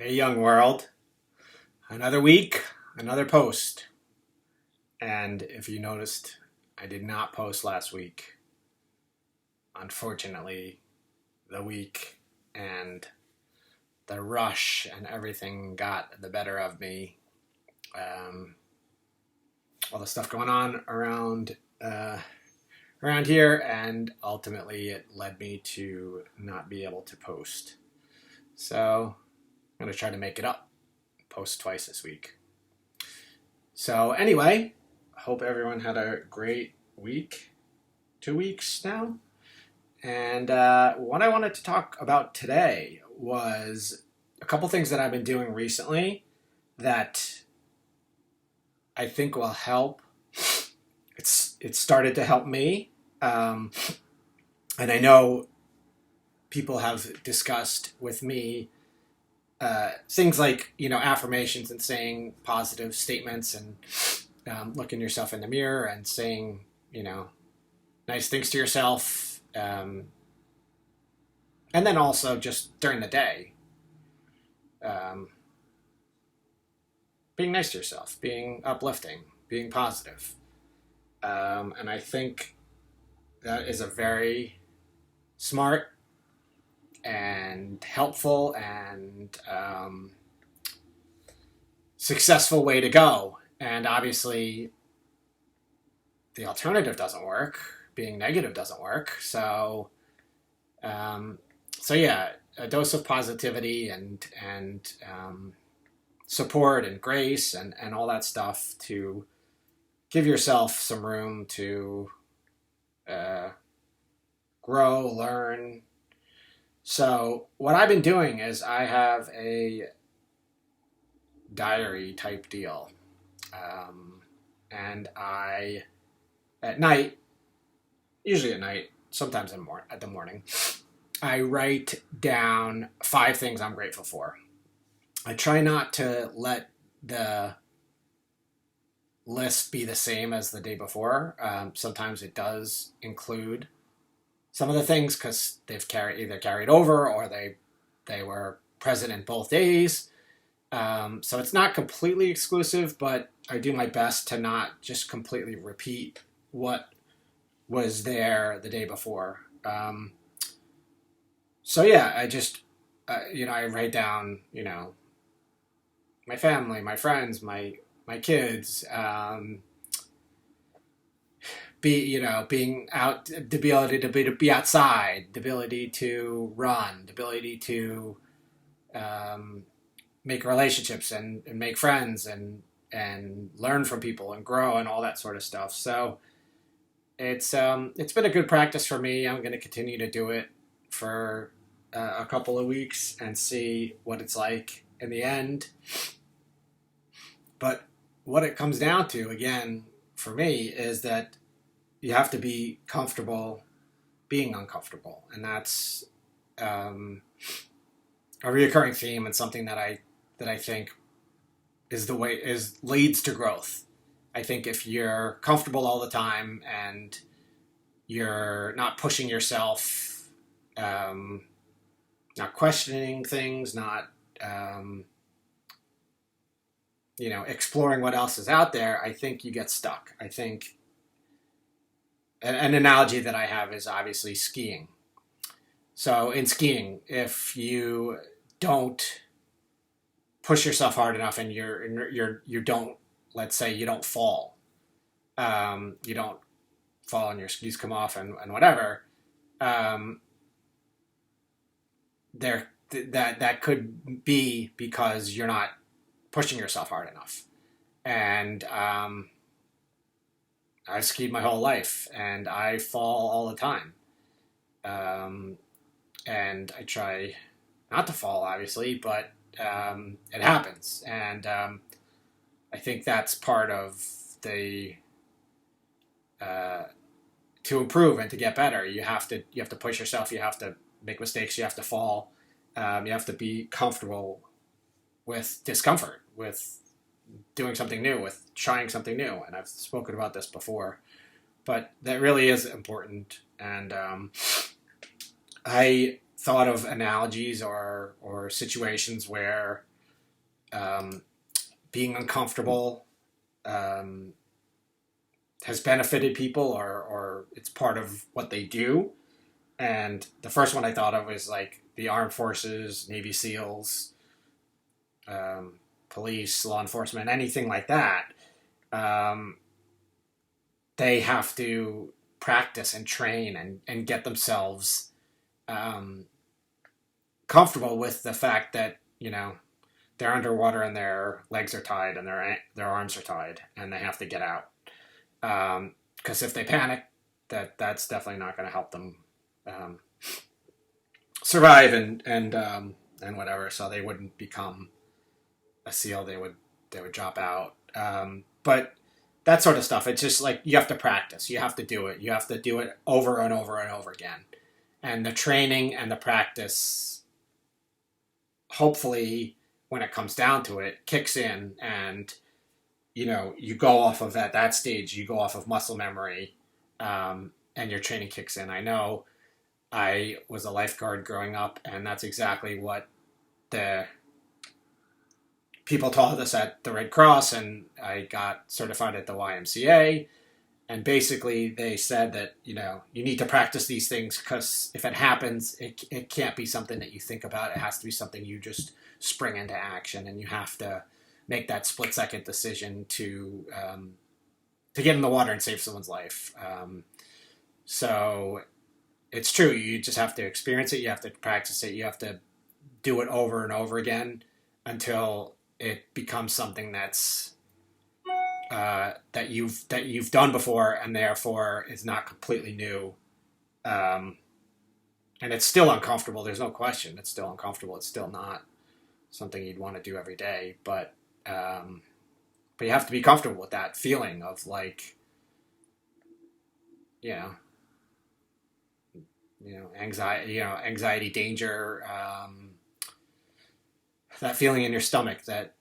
Hey, young world. Another week, another post. And if you noticed, I did not post last week. Unfortunately, the week and the rush and everything got the better of me. Um, all the stuff going on around here, and ultimately it led me to not be able to post. So I'm going to try to make it up. Post twice this week. So anyway, hope everyone had a great week. 2 weeks now. And what I wanted to talk about today was a couple things that I've been doing recently that I think will help. It started to help me. And I know people have discussed with me things like, affirmations and saying positive statements and looking yourself in the mirror and saying, nice things to yourself. And then also just during the day, being nice to yourself, being uplifting, being positive. And I think that is a very smart and helpful and successful way to go. And obviously, the alternative doesn't work. Being negative doesn't work. So yeah, a dose of positivity and support and grace and all that stuff to give yourself some room to grow, learn. So what I've been doing is I have a diary type deal. And I, at night, usually at night, sometimes at the morning, I write down 5 things I'm grateful for. I try not to let the list be the same as the day before. Sometimes it does include some of the things because they've either carried over or they were present in both days. So it's not completely exclusive, but I do my best to not just completely repeat what was there the day before. So yeah, I just, I write down, my family, my friends, my kids, being out, the ability to be outside, the ability to run, the ability to make relationships and make friends and learn from people and grow and all that sort of stuff. So it's been a good practice for me. I'm going to continue to do it for a couple of weeks and see what it's like in the end. But what it comes down to, again, for me, is that you have to be comfortable being uncomfortable. And that's a reoccurring theme and something that I think leads to growth. I think if you're comfortable all the time and you're not pushing yourself, not questioning things, not exploring what else is out there, I think you get stuck. I think an analogy that I have is obviously skiing. So in skiing, if you don't push yourself hard enough and you don't, let's say you don't fall, you don't fall and your skis come off and whatever, that could be because you're not pushing yourself hard enough. And I've skied my whole life and I fall all the time. And I try not to fall, obviously, but it happens. And I think that's part of the to improve and to get better. You have to push yourself. You have to make mistakes. You have to fall. You have to be comfortable with discomfort, with doing something new, with trying something new. And I've spoken about this before, but that really is important. And I thought of analogies or situations where being uncomfortable has benefited people, or it's part of what they do. And the first one I thought of was like the armed forces, Navy SEALs, police, law enforcement, anything like that. Um, they have to practice and train and get themselves um, comfortable with the fact that, they're underwater and their legs are tied and their arms are tied and they have to get out. Because if they panic, that's definitely not going to help them um, survive and whatever. So they wouldn't become a SEAL. They would drop out. But that sort of stuff. It's just like you have to practice. You have to do it. You have to do it over and over and over again. And the training and the practice, hopefully, when it comes down to it, kicks in, and you go off of at that stage. You go off of muscle memory, and your training kicks in. I know I was a lifeguard growing up, and that's exactly what the people taught us at the Red Cross, and I got certified at the YMCA. And basically, they said that you need to practice these things because if it happens, it can't be something that you think about. It has to be something you just spring into action, and you have to make that split-second decision to get in the water and save someone's life. So it's true. You just have to experience it. You have to practice it. You have to do it over and over again until it becomes something that's that you've done before, and therefore is not completely new. And it's still uncomfortable. There's no question. It's still uncomfortable. It's still not something you'd want to do every day. But you have to be comfortable with that feeling of like, anxiety, danger, that feeling in your stomach that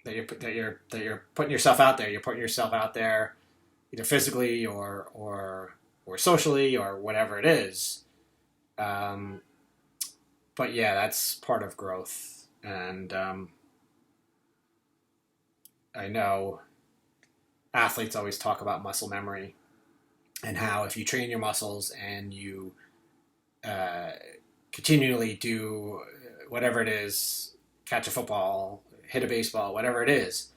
that you're putting yourself out there. You're putting yourself out there, either physically or socially or whatever it is. But yeah, that's part of growth, and I know athletes always talk about muscle memory and how if you train your muscles and you continually do whatever it is, catch a football, hit a baseball, whatever it is,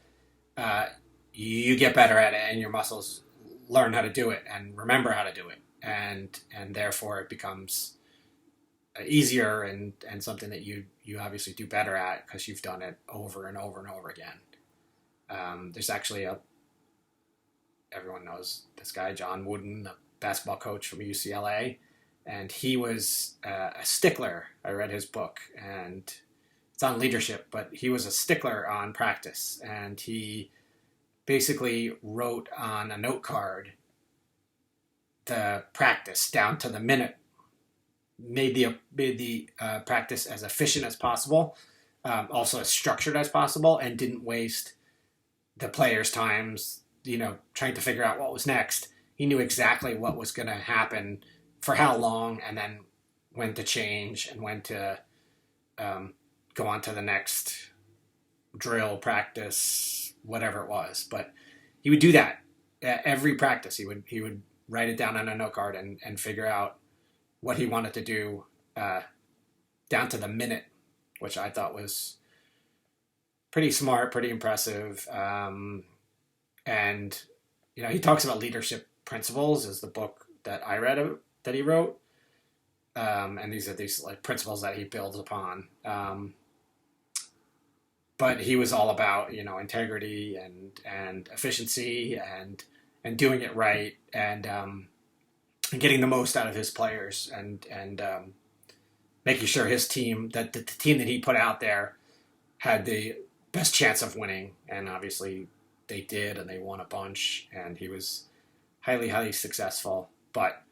you get better at it, and your muscles learn how to do it and remember how to do it, and therefore it becomes easier and something that you obviously do better at because you've done it over and over and over again. There's actually everyone knows this guy, John Wooden, a basketball coach from UCLA, and he was a stickler. I read his book, and it's on leadership, but he was a stickler on practice, and he basically wrote on a note card the practice down to the minute, made the practice as efficient as possible, also as structured as possible, and didn't waste the players' times, trying to figure out what was next. He knew exactly what was going to happen for how long, and then when to change and when to go on to the next drill, practice, whatever it was. But he would do that at every practice. He would write it down on a note card and figure out what he wanted to do down to the minute, which I thought was pretty smart, pretty impressive. And he talks about leadership principles is the book that I read that he wrote. And these are these like principles that he builds upon. But he was all about, integrity and efficiency and doing it right and getting the most out of his players and making sure his team, that the team that he put out there had the best chance of winning. And obviously they did, and they won a bunch, and he was highly, highly successful. But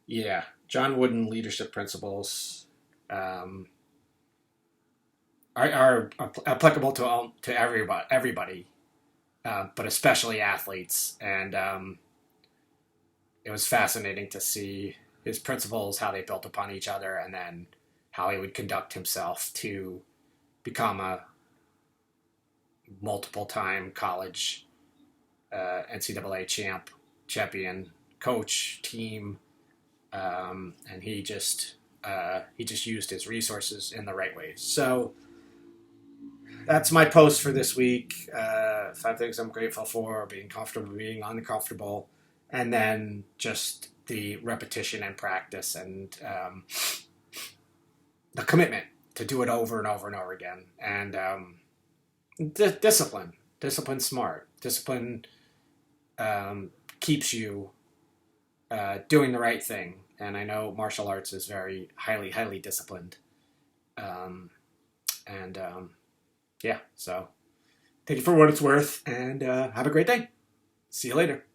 yeah, John Wooden leadership principles are applicable to everybody, but especially athletes. And it was fascinating to see his principles, how they built upon each other, and then how he would conduct himself to become a multiple time college NCAA champion, coach, team, and he just used his resources in the right ways. So that's my post for this week. 5 things I'm grateful for: being comfortable, being uncomfortable, and then just the repetition and practice and the commitment to do it over and over and over again. And discipline. Discipline's smart. Discipline keeps you doing the right thing. And I know martial arts is very highly, highly disciplined. Yeah, so thank you for what it's worth, and have a great day. See you later.